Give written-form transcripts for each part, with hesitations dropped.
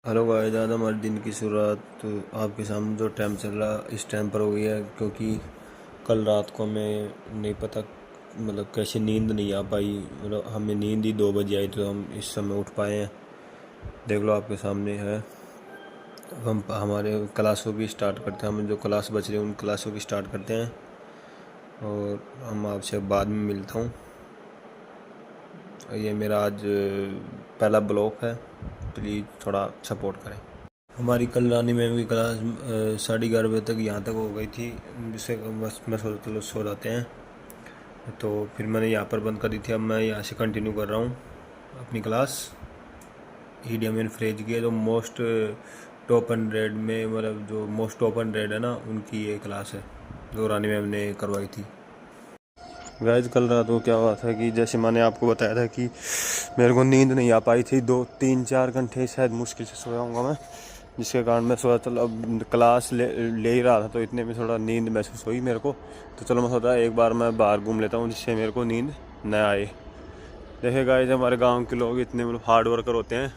Hello guys, आज हमारे दिन की शुरुआत तो आपके सामने जो टाइम चल रहा इस टाइम पर हो गई है, क्योंकि कल रात को हमें नहीं पता कैसे नींद नहीं आ पाई। हमें नींद ही 2 बजे आई तो हम इस समय उठ पाए हैं। देख लो आपके सामने है। अब हम हमारे क्लासों की स्टार्ट करते हैं। हम जो क्लास बच रही है उन क्लासों की स्टार्ट करते हैं और हम आपसे बाद में मिलता हूँ। ये मेरा आज पहला ब्लॉग है, प्लीज़ थोड़ा सपोर्ट करें। हमारी कल रानी मैम की क्लास 11:30 बजे तक यहाँ तक हो गई थी, जिससे बस मैं चलो सो जाते हैं। तो फिर मैंने यहाँ पर बंद कर दी थी। अब मैं यहाँ से कंटिन्यू कर रहा हूँ अपनी क्लास। ईडियम एंड फ्रेज की जो मोस्ट टॉप 100 में, जो मोस्ट टॉप 100 है ना, उनकी ये क्लास है जो रानी मैम ने करवाई थी। गाइस, कल रात को क्या हुआ था कि जैसे मैंने आपको बताया था कि मेरे को नींद नहीं आ पाई थी। 2 3 4 घंटे शायद मुश्किल से सोया हूँगा मैं, जिसके कारण मैं सोचा चलो अब क्लास ले ही रहा था तो इतने में थोड़ा नींद महसूस हुई मेरे को। तो चलो मैं सोचा एक बार मैं बाहर घूम लेता हूँ जिससे मेरे को नींद न आए। देखिए गाइस, हमारे गांव के लोग इतने हार्ड वर्कर होते हैं।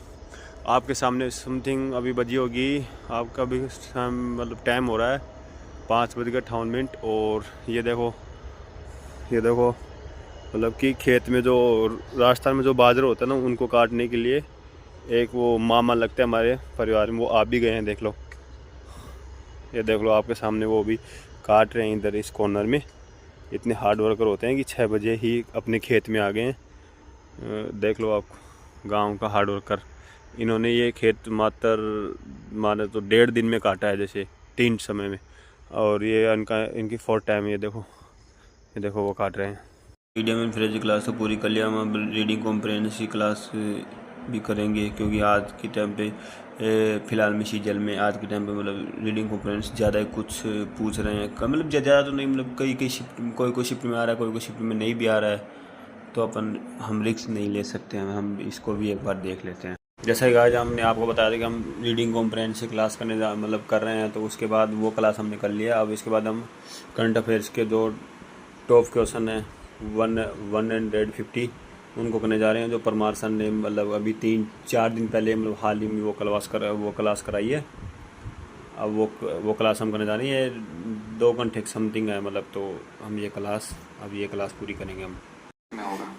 आपके सामने समथिंग अभी बजी होगी, आपका भी टाइम हो रहा है 5:58। और ये देखो कि खेत में जो राजस्थान में जो बाजरा होता है ना, उनको काटने के लिए एक वो मामा लगता है हमारे परिवार में, वो आप भी गए हैं। देख लो, ये देख लो आपके सामने वो भी काट रहे हैं इधर इस कॉर्नर में। इतने हार्ड वर्कर होते हैं कि 6 बजे ही अपने खेत में आ गए हैं। देख लो आप, गांव का हार्ड वर्कर। इन्होंने ये खेत माने तो 1.5 दिन में काटा है, जैसे 3 समय में। और ये इनकी 4th टाइम। ये देखो वो काट रहे हैं। मीडियम एंड फ्रेज क्लास तो पूरी कर लिया। हम रीडिंग कॉम्प्रहेंसिव क्लास भी करेंगे, क्योंकि आज के टाइम पे फ़िलहाल में सीजल में आज के टाइम पे रीडिंग कॉम्प्रहेंस ज़्यादा कुछ पूछ रहे हैं। ज़्यादा तो नहीं, कई शिफ्ट कोई शिफ्ट में आ रहा है, कोई शिफ्ट में नहीं भी आ रहा है। तो हम रिस्क नहीं ले सकते हैं, हम इसको भी एक बार देख लेते हैं। जैसा कि आज हमने आपको बताया था कि हम रीडिंग कॉम्प्रहेंसिव क्लास कर रहे हैं, तो उसके बाद वो क्लास हमने कर लिया। अब इसके बाद हम करंट अफेयर्स के जो टॉप क्वेश्चन है 150 उनको करने जा रहे हैं, जो परमार सर ने अभी 3 4 दिन पहले हाल ही में वो क्लास कराई है। अब वो क्लास हम करने जा रहे हैं। 2 घंटे समथिंग है, तो हम ये क्लास पूरी करेंगे।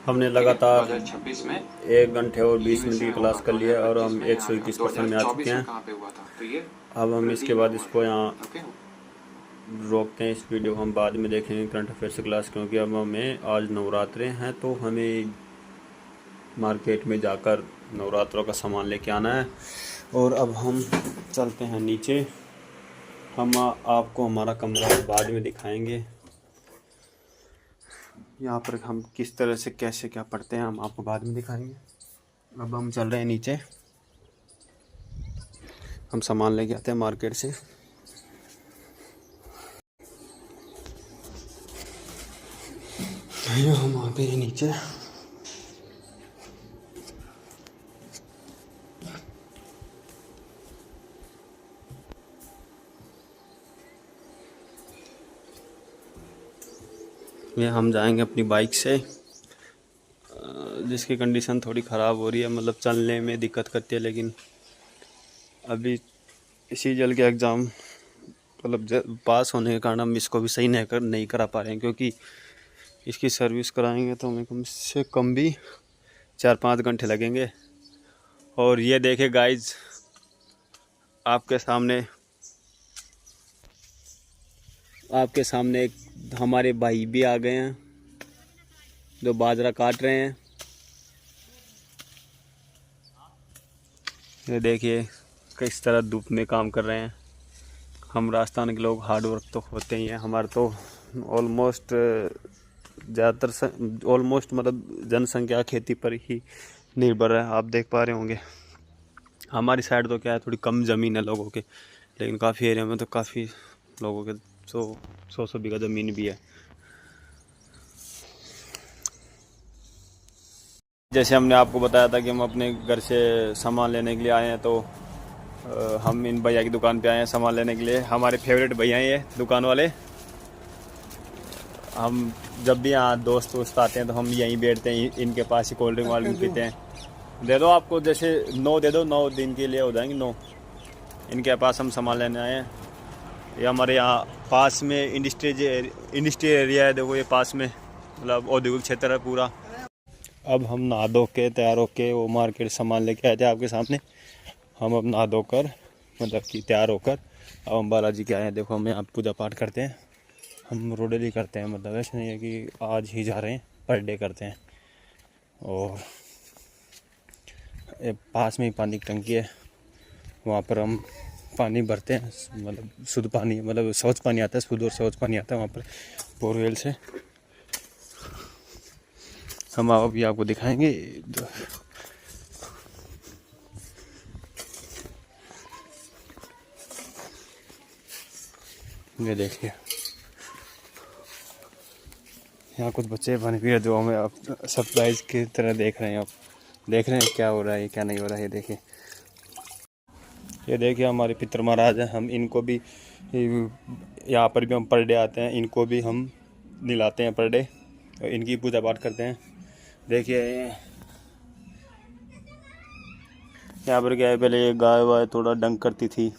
हमने लगातार 2026 में 1 घंटे और 20 मिनट की क्लास कर लिया और हम 121% में आ चुके हैं। अब हम इसके बाद इसको यहाँ रोकते हैं। इस वीडियो को हम बाद में देखेंगे करंट अफेयर्स क्लास, क्योंकि अब हमें आज नवरात्रे हैं तो हमें मार्केट में जाकर नवरात्रों का सामान लेके आना है। और अब हम चलते हैं नीचे। हम आपको हमारा कमरा बाद में दिखाएंगे। यहाँ पर हम किस तरह से कैसे क्या पढ़ते हैं हम आपको बाद में दिखाएंगे। अब हम चल रहे हैं नीचे, हम सामान लेके आते हैं मार्केट से। हम आ गए नीचे। ये हम जाएंगे अपनी बाइक से, जिसकी कंडीशन थोड़ी ख़राब हो रही है, चलने में दिक्कत करती है। लेकिन अभी इसी जल के एग्ज़ाम पास होने के कारण हम इसको भी सही नहीं करा पा रहे हैं, क्योंकि इसकी सर्विस कराएंगे तो हमें कम से कम भी 4 5 घंटे लगेंगे। और ये देखे गाइज, आपके सामने एक हमारे भाई भी आ गए हैं जो बाजरा काट रहे हैं। ये देखिए किस तरह धूप में काम कर रहे हैं। हम राजस्थान के लोग हार्ड वर्क तो होते ही हैं। हमारे तो ऑलमोस्ट जनसंख्या खेती पर ही निर्भर है। आप देख पा रहे होंगे हमारी साइड तो क्या है, थोड़ी कम ज़मीन है लोगों के, लेकिन काफ़ी एरिया में तो काफ़ी लोगों के 100 बीघा ज़मीन भी है। जैसे हमने आपको बताया था कि हम अपने घर से सामान लेने के लिए आए हैं, तो हम इन भैया की दुकान पे आए हैं सामान लेने के लिए। हमारे फेवरेट भैया हैं ये दुकान वाले। हम जब भी यहाँ दोस्त आते हैं तो हम यहीं बैठते हैं, इनके पास ही कोल्ड ड्रिंक पीते हैं। दे दो आपको, जैसे 9 दे दो, 9 दिन के लिए हो जाएंगे 9। इनके पास हम सामान लेने आए हैं। ये हमारे यहाँ पास में इंडस्ट्री एरिया है, देखो ये पास में मतलब औद्योगिक क्षेत्र है पूरा। अब हम नहा धो के तैयार होके वो मार्केट सामान लेके आए थे आपके सामने। हम अब नहा धो कर मतलब कि तैयार होकर अब हम बालाजी के आए हैं। देखो हम यहाँ पूजा पाठ करते हैं, हम रोडेली करते हैं, मतलब ऐसा नहीं है कि आज ही जा रहे हैं, पर डे करते हैं। और पास में ही पानी की टंकी है, वहाँ पर हम पानी भरते हैं, मतलब शुद्ध पानी, मतलब स्वच्छ पानी आता है, शुद्ध और स्वच्छ पानी आता है वहाँ पर बोरवेल से। हम अभी आपको दिखाएंगे। ये देखिए यहाँ कुछ बच्चे पानी पी रहे, जो हमें आप सरप्राइज की तरह देख रहे हैं। आप देख रहे हैं क्या हो रहा है क्या नहीं हो रहा है। ये देखिए हमारे पितर महाराज हैं, हम इनको भी यहाँ पर भी हम पर डे आते हैं, इनको भी हम नहलाते हैं पर डे, और इनकी पूजा पाठ करते हैं। देखिए यहाँ पर क्या है, पहले गाय वाय थोड़ा डंक करती थी,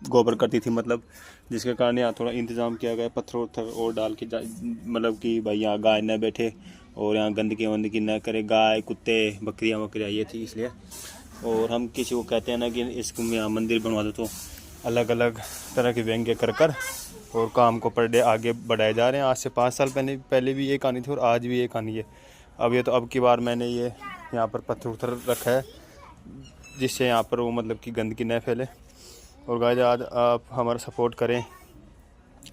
गोबर करती थी, मतलब जिसके कारण यहाँ थोड़ा इंतज़ाम किया गया, पत्थर उत्थर और डाल के, मतलब कि भाई यहाँ गाय न बैठे और यहाँ गंदगी वंदगी न करे, गाय कुत्ते बकरियाँ वकरियाँ ये थी इसलिए। और हम किसी को कहते हैं ना कि इसको यहाँ मंदिर बनवा दो, तो अलग अलग तरह के व्यंग्य कर और काम को पर डे आगे बढ़ाए जा रहे हैं। आज से 5 साल पहले भी ये कहानी थी और आज भी ये कहानी है। अब की बार मैंने ये यहाँ पर पत्थर उत्थर रखा है, जिससे यहाँ पर वो मतलब कि गंदगी न फैले। और गाइस आज आप हमारा सपोर्ट करें,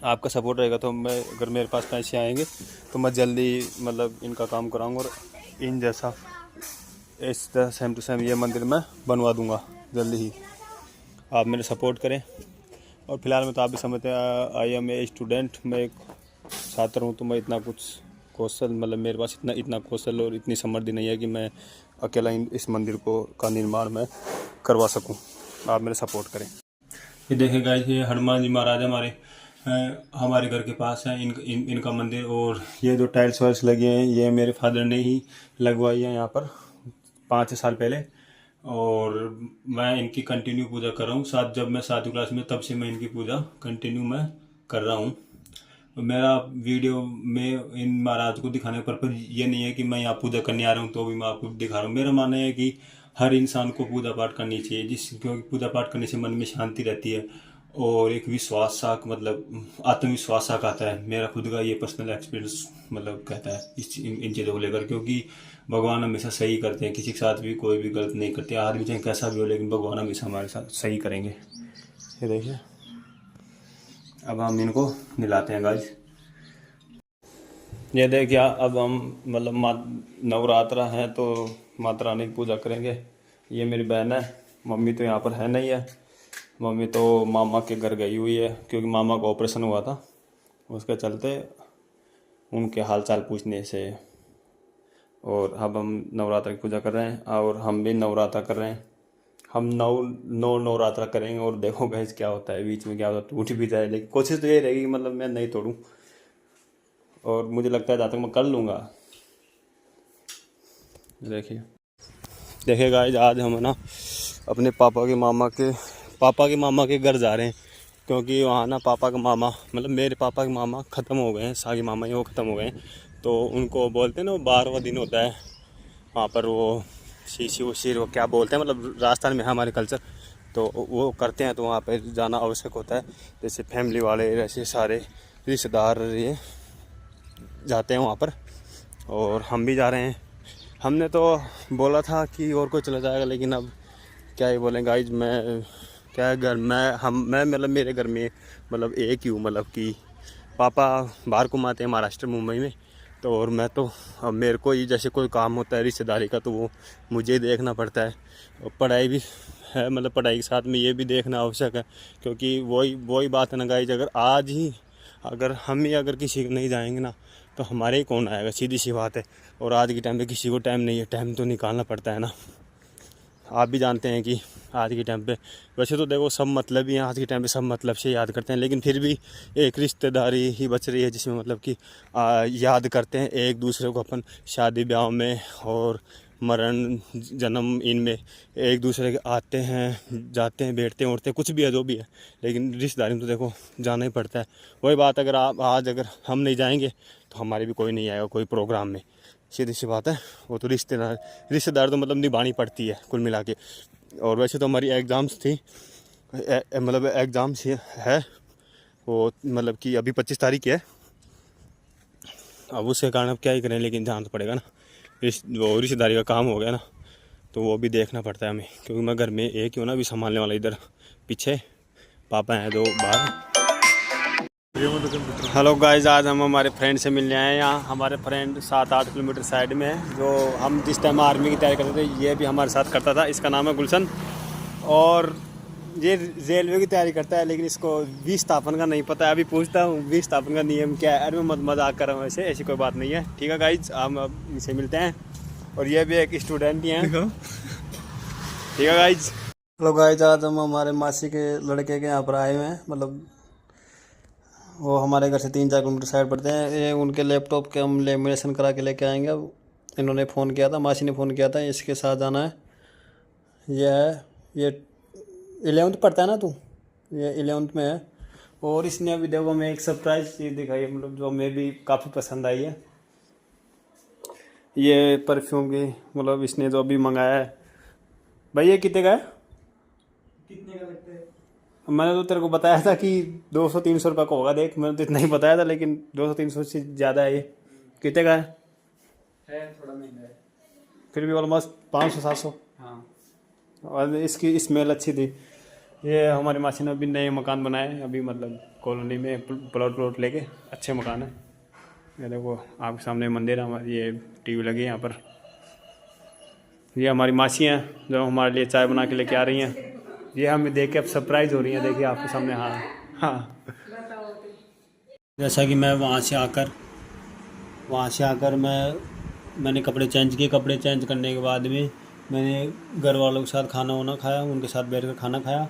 आपका सपोर्ट रहेगा तो मैं, अगर मेरे पास पैसे आएंगे तो मैं जल्दी मतलब इनका काम कराऊंगा और इन जैसा इस तरह सेम टू सेम ये मंदिर मैं बनवा दूंगा जल्दी ही। आप मेरे सपोर्ट करें। और फिलहाल में तो आप भी समझते हैं आई एम ए स्टूडेंट, मैं एक छात्र हूँ, तो मैं इतना कुछ कौशल, मतलब मेरे पास इतना कौशल और इतनी समृद्धि नहीं है कि मैं अकेला इस मंदिर का निर्माण मैं करवा सकूँ। आप मेरे सपोर्ट करें। ये देखिए गाइस, ये हनुमान जी महाराज हमारे घर के पास है, इनका मंदिर। और ये जो टाइल्स वाइल्स लगे हैं ये मेरे फादर ने ही लगवाई है यहाँ पर 5 साल पहले। और मैं इनकी कंटिन्यू पूजा कर रहा हूँ, जब मैं 7वीं क्लास में तब से मैं इनकी पूजा कंटिन्यू मैं कर रहा हूँ। मेरा वीडियो में इन महाराज को दिखाने का पर्पज ये नहीं है कि मैं यहाँ पूजा करने आ रहा हूँ तो भी मैं आपको दिखा रहा हूँ। मेरा मानना है कि हर इंसान को पूजा पाठ करनी चाहिए, क्योंकि पूजा पाठ करने से मन में शांति रहती है और एक विश्वास सा, मतलब आत्मविश्वास सा आता है। मेरा खुद का ये पर्सनल एक्सपीरियंस मतलब कहता है इन चीज़ों को लेकर, क्योंकि भगवान हमेशा सही करते हैं, किसी के साथ भी कोई भी गलत नहीं करते। आदमी चाहे कैसा भी हो, लेकिन भगवान हमेशा हमारे साथ सही करेंगे। ये देखिए अब हम इनको नहलाते हैं गाइस। ये देखिए अब हम मतलब नवरात्रा है तो माता रानी की पूजा करेंगे। ये मेरी बहन है, मम्मी तो यहाँ पर है नहीं है, मम्मी तो मामा के घर गई हुई है, क्योंकि मामा का ऑपरेशन हुआ था, उसके चलते उनके हाल चाल पूछने से। और अब हम नवरात्र की पूजा कर रहे हैं और हम भी नवरात्रा कर रहे हैं। हम नौ नवरात्रा करेंगे और देखो गाइस क्या होता है, बीच में क्या होता है, टूट भी जाए, लेकिन कोशिश तो ये रहेगी कि मतलब मैं नहीं तोड़ूं। और मुझे लगता है जहाँ तक मैं कर लूँगा। देखिए गाइस, आज हम ना अपने पापा के मामा के घर जा रहे हैं, क्योंकि वहाँ ना पापा का मामा, मतलब मेरे पापा के मामा ख़त्म हो गए हैं, सागे मामा ही वो ख़त्म हो गए हैं। तो उनको बोलते हैं ना, 12वां दिन होता है वहाँ पर, वो शीर वो क्या बोलते हैं, मतलब राजस्थान में है हमारे कल्चर, तो वो करते हैं, तो वहाँ पर जाना आवश्यक होता है। जैसे फैमिली वाले, ऐसे सारे रिश्तेदार ये जाते हैं वहाँ पर, और हम भी जा रहे हैं। हमने तो बोला था कि और कोई चला जाएगा, लेकिन अब क्या ही बोलें गाइज, मैं मतलब मेरे घर में मतलब एक ही हूँ, मतलब कि पापा बाहर घुमाते हैं महाराष्ट्र मुंबई में, तो और मैं तो अब मेरे को ही जैसे कोई काम होता है रिश्तेदारी का तो वो मुझे ही देखना पड़ता है। और पढ़ाई भी है, मतलब पढ़ाई के साथ में ये भी देखना आवश्यक है, क्योंकि वही बात है ना गाइज, अगर हम ही अगर किसी को नहीं जाएंगे ना तो हमारे ही कौन आएगा, सीधी सी बात है। और आज के टाइम पे किसी को टाइम नहीं है, टाइम तो निकालना पड़ता है ना। आप भी जानते हैं कि आज के टाइम पे वैसे तो देखो सब मतलब ही हैं, आज के टाइम पे सब मतलब से याद करते हैं, लेकिन फिर भी एक रिश्तेदारी ही बच रही है जिसमें मतलब कि याद करते हैं एक दूसरे को अपन शादी ब्याह में और मरण जन्म इनमें एक दूसरे के आते हैं, जाते हैं, बैठते हैं, उठते हैं, कुछ भी है जो भी है, लेकिन रिश्तेदारी में तो देखो जाना ही पड़ता है। वही बात, अगर आप आज अगर हम नहीं जाएंगे तो हमारे भी कोई नहीं आएगा कोई प्रोग्राम में, सीधी सी बात है। वो तो रिश्तेदार तो मतलब निभानी पड़ती है कुल मिला के। और वैसे तो हमारी एग्ज़ाम्स थी, मतलब एग्ज़ाम्स है वो, मतलब कि अभी 25 तारीख है। अब उसके कारण अब क्या ही करें, लेकिन जाना तो पड़ेगा ना, वो रिश्तेदारी का काम हो गया ना, तो वो भी देखना पड़ता है हमें, क्योंकि मैं घर में एक ही हूँ ना अभी संभालने वाला। इधर पीछे पापा हैं दो बाहर। हेलो गाइस, आज हम हमारे फ्रेंड से मिलने आए हैं। यहाँ हमारे फ्रेंड 7-8 किलोमीटर साइड में है, जो हम जिस टाइम आर्मी की तैयारी करते थे ये भी हमारे साथ करता था। इसका नाम है गुलशन, और ये रेलवे की तैयारी करता है, लेकिन इसको विस्थापन का नहीं पता है। अभी पूछता हूँ विस्थापन का नियम क्या है। अरे मैं मजाक कर रहा हूँ, ऐसे ऐसी कोई बात नहीं है। ठीक है गाइज, हम अब इनसे मिलते हैं, और ये भी एक स्टूडेंट ही हैं। ठीक है गाइज। हेलो गाइज, आज हम हमारे मासी के लड़के के यहाँ पर आए हुए हैं। मतलब वो हमारे घर से 3-4 किलोमीटर साइड पड़ते हैं। ये उनके लैपटॉप के हम लेमिनेशन करा के लेके आएंगे। अब इन्होंने फ़ोन किया था, मासी ने फ़ोन किया था, इसके साथ जाना है। ये 11th पढ़ता है ना तू, ये 11th में है। और इसने अभी देखो हमें एक सरप्राइज चीज़ दिखाई, मतलब जो हमें भी काफ़ी पसंद आई है। ये परफ्यूम की, मतलब इसने जो अभी मंगाया है। भाई ये कितने का है? कितने का लगता है? मैंने तो तेरे को बताया था कि 200-300 रुपये का होगा। देख, मैंने तो इतना ही बताया था, लेकिन 200-300 से ज़्यादा है। ये कितने का है? थोड़ा महंगा है। फिर भी ऑलमोस्ट 500-700। हाँ। और इसकी स्मेल अच्छी थी। ये हमारी मासी ने अभी नए मकान बनाए अभी, मतलब कॉलोनी में प्लॉट लेके, अच्छे मकान है। ये देखो आपके सामने मंदिर है हमारी, ये टीवी लगी है यहाँ पर। ये हमारी मासी हैं जो हमारे लिए चाय बना के लेके आ रही हैं। ये हमें देख के अब सरप्राइज हो रही है, देखिए आपके सामने। हाँ हाँ, जैसा कि मैं वहाँ से आकर मैंने कपड़े चेंज किए। कपड़े चेंज करने के बाद में मैंने घर वालों के साथ खाना वाना खाया, उनके साथ बैठ कर खाना खाया।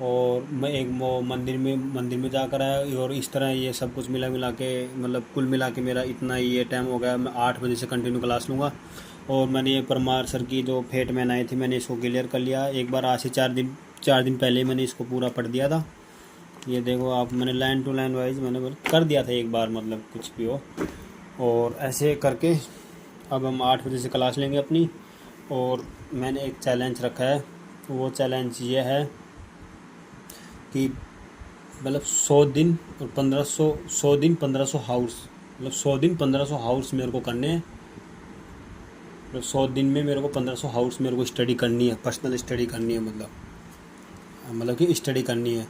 और मैं एक वो मंदिर में जाकर आया। और इस तरह ये सब कुछ मिला के, मतलब कुल मिला के मेरा इतना ही ये टाइम हो गया। मैं 8 बजे से कंटिन्यू क्लास लूँगा। और मैंने ये परमार सर की जो फेट मैन आई थी, मैंने इसको क्लियर कर लिया एक बार। आज से 4 दिन पहले मैंने इसको पूरा पढ़ दिया था। ये देखो आप, मैंने लाइन टू लाइन वाइज मैंने कर दिया था एक बार, मतलब कुछ भी हो। और ऐसे करके अब हम 8 बजे से क्लास लेंगे अपनी। और मैंने एक चैलेंज रखा है, वो चैलेंज ये है कि मतलब 100 दिन और 100 दिन 1500 हाउस, मतलब 100 दिन 1500 हाउस मेरे को करने हैं। मतलब 100 दिन में मेरे को 1500 हाउस मेरे को स्टडी करनी है, पर्सनल स्टडी करनी है, मतलब कि स्टडी करनी है।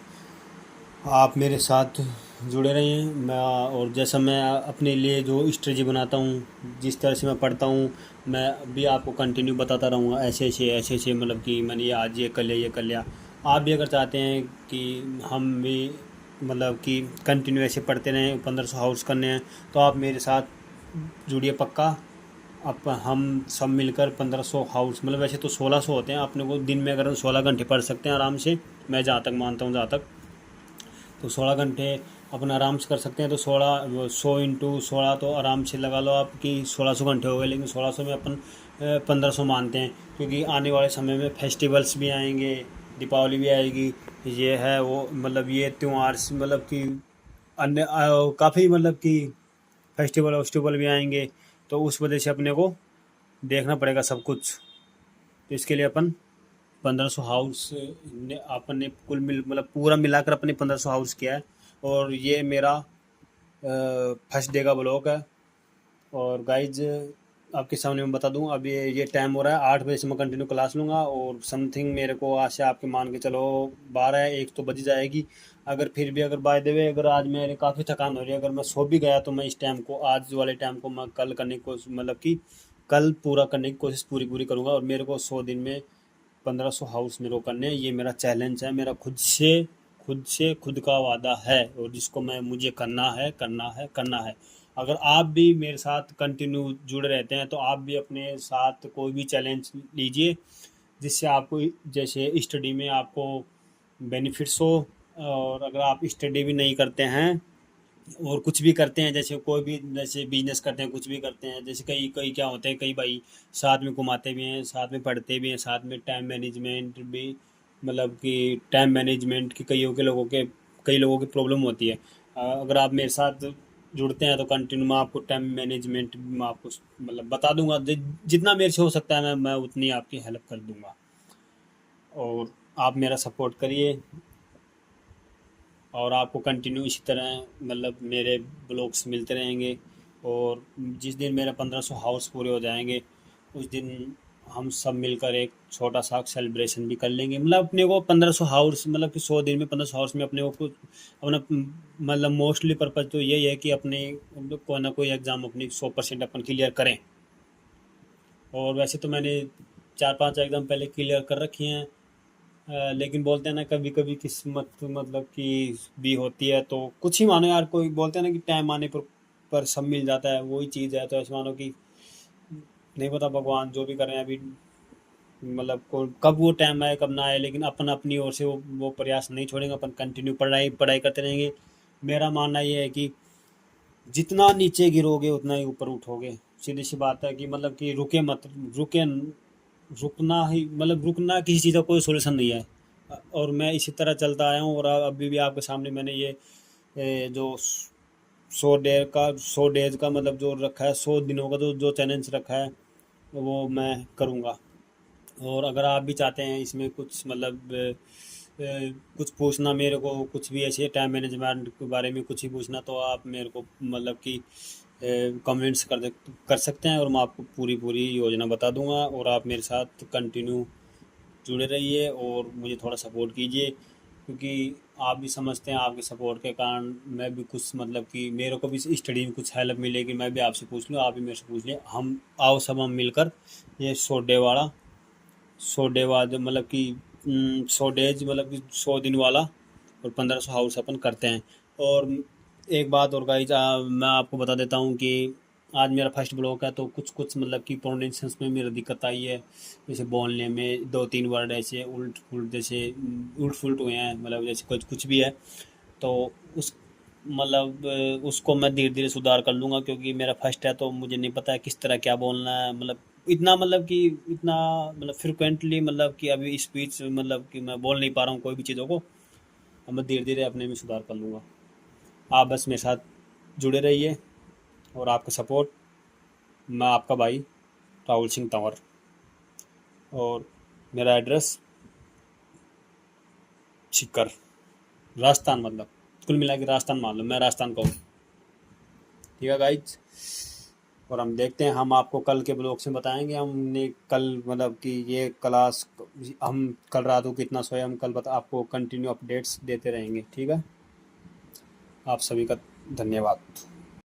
आप मेरे साथ जुड़े रहिए। और जैसा मैं अपने लिए जो स्ट्रेटजी बनाता हूँ, जिस तरह से मैं पढ़ता हूँ, मैं भी आपको कंटिन्यू बताता रहूँगा। ऐसे मतलब कि मैंने ये आज ये कर लिया। आप भी अगर चाहते हैं कि हम भी मतलब कि कंटिन्यू ऐसे पढ़ते रहें, 1500 हाउस करने हैं, तो आप मेरे साथ जुड़िए पक्का। अब हम सब मिलकर 1500 हाउस, मतलब वैसे तो 1600 होते हैं अपने को दिन में, अगर 16 घंटे पढ़ सकते हैं आराम से, मैं जहाँ तक मानता हूँ, तो 16 घंटे अपन आराम से कर सकते हैं। तो 100 इंटू 16 तो आराम से लगा लो आप कि 1600 घंटे हो गए। लेकिन 1600 में अपन 1500 मानते हैं, क्योंकि आने वाले समय में फेस्टिवल्स भी आएंगे, दीपावली भी आएगी, ये है वो, मतलब ये त्यौहार मतलब कि अन्य काफ़ी मतलब कि फेस्टिवल भी आएंगे। तो उस वजह से अपने को देखना पड़ेगा सब कुछ। तो इसके लिए अपन 1500 हाउस अपन ने कुल मतलब पूरा मिलाकर अपने 1500 हाउस किया है। और ये मेरा फर्स्ट डे का ब्लॉग है। और गाइज आपके सामने मैं बता दूं, अब ये टाइम हो रहा है 8 बजे से मैं कंटिन्यू क्लास लूँगा। और समथिंग मेरे को आज से आपके मान के चलो 12-1 तो बज जाएगी। अगर फिर भी, अगर बाय द वे, अगर आज मेरे काफ़ी थकान हो रही है, अगर मैं सो भी गया, तो मैं इस टाइम को, आज वाले टाइम को मैं कल करने की कोशिश, मतलब कि कल पूरा करने की कोशिश पूरी करूँगा। और मेरे को 100 दिन में 1500 हाउस मेरे को करने हैं। ये मेरा चैलेंज है, मेरा खुद का वादा है, और जिसको मुझे करना है। अगर आप भी मेरे साथ कंटिन्यू जुड़े रहते हैं, तो आप भी अपने साथ कोई भी चैलेंज लीजिए, जिससे आपको, जैसे स्टडी में आपको बेनिफिट्स हो। और अगर आप स्टडी भी नहीं करते हैं, और कुछ भी करते हैं, जैसे कोई भी जैसे बिजनेस करते हैं, कुछ भी करते हैं, जैसे कई कई क्या होते हैं, कई भाई साथ में घुमाते भी हैं, साथ में पढ़ते भी हैं, साथ में टाइम मैनेजमेंट भी, मतलब कि टाइम मैनेजमेंट की कई लोगों की प्रॉब्लम होती है। अगर आप मेरे साथ जुड़ते हैं तो कंटिन्यू मैं आपको टाइम मैनेजमेंट मैं आपको मतलब बता दूंगा, जितना मेरे से हो सकता है मैं उतनी आपकी हेल्प कर दूंगा। और आप मेरा सपोर्ट करिए, और आपको कंटिन्यू इसी तरह मतलब मेरे ब्लॉग्स मिलते रहेंगे। और जिस दिन मेरे 1500 हाउस पूरे हो जाएंगे, उस दिन हम सब मिलकर एक छोटा सा सेलिब्रेशन भी कर लेंगे। मतलब अपने को 1500 हाउस, मतलब कि 100 दिन में 1500 हाउस में अपने को कुछ अपना मतलब मोस्टली पर्पज़ तो यही है कि अपने कोई ना कोई एग्ज़ाम अपनी 100% अपन क्लियर करें। और वैसे तो मैंने 4-5 एग्ज़ाम पहले क्लियर कर रखी हैं। लेकिन बोलते हैं ना, कभी कभी किस्मत मतलब कि भी होती है, तो कुछ ही मानो यार, कोई बोलते हैं ना कि टाइम आने पर सब मिल जाता है, वही चीज़ है। तो ऐसे मानो कि नहीं पता भगवान जो भी कर रहे हैं अभी, मतलब कब वो टाइम आए कब ना आए, लेकिन अपन अपनी ओर से वो प्रयास नहीं छोड़ेंगे, अपन कंटिन्यू पढ़ाई पढ़ाई करते रहेंगे। मेरा मानना ये है कि जितना नीचे गिरोगे उतना ही ऊपर उठोगे। सीधी सी बात है कि मतलब कि रुके मत, रुके रुकना ही मतलब रुकना किसी चीज़ का कोई सोल्यूशन नहीं है। और मैं इसी तरह चलता आया हूँ, और अभी भी आपके सामने मैंने ये जो 100 डेज का मतलब जो रखा है, 100 दिनों का जो जो चैलेंज रखा है, वो मैं करूँगा। और अगर आप भी चाहते हैं इसमें कुछ मतलब कुछ पूछना मेरे को, कुछ भी ऐसे टाइम मैनेजमेंट के बारे में कुछ ही पूछना, तो आप मेरे को मतलब कि कमेंट्स कर सकते हैं, और मैं आपको पूरी पूरी योजना बता दूंगा। और आप मेरे साथ कंटिन्यू जुड़े रहिए और मुझे थोड़ा सपोर्ट कीजिए, क्योंकि आप भी समझते हैं आपके सपोर्ट के कारण मैं भी कुछ मतलब कि मेरे को भी स्टडी में कुछ हेल्प मिलेगी। मैं भी आपसे पूछ लूँ, आप भी मेरे से पूछ लें, हम आओ सब हम मिलकर ये 100 डे वाला 100 डे बाद मतलब कि 100 डेज मतलब कि 100 दिन वाला और 1500 हाउस अपन करते हैं। और एक बात और गाइज, मैं आपको बता देता हूँ कि आज मेरा फर्स्ट ब्लॉग है, तो कुछ कुछ मतलब कि प्रोनाउंसिएशन में मेरी दिक्कत आई है। जैसे बोलने में 2-3 वर्ड ऐसे उल्ट फुल्ट, जैसे उल्ट फुल्ट हुए हैं, मतलब जैसे कुछ कुछ भी है। तो उस मतलब उसको मैं धीरे धीरे सुधार कर लूँगा, क्योंकि मेरा फर्स्ट है तो मुझे नहीं पता है किस तरह क्या बोलना है। मतलब इतना मतलब कि इतना मतलब फ्रिक्वेंटली मतलब कि अभी स्पीच मतलब कि मैं बोल नहीं पा रहा हूँ कोई भी चीज़ों को। अब मैं धीरे धीरे अपने में सुधार कर लूँगा। आप बस मेरे साथ जुड़े रहिए, और आपका सपोर्ट। मैं आपका भाई राहुल सिंह तंवर, और मेरा एड्रेस सीकर, राजस्थान, मतलब कुल मिला के राजस्थान मान लो, मैं राजस्थान का हूँ। ठीक है गाइज, और हम देखते हैं, हम आपको कल के ब्लॉग से बताएंगे हमने कल मतलब कि ये क्लास हम कल रात को कितना सोए, हम कल बता आपको कंटिन्यू अपडेट्स देते रहेंगे। ठीक है, आप सभी का धन्यवाद।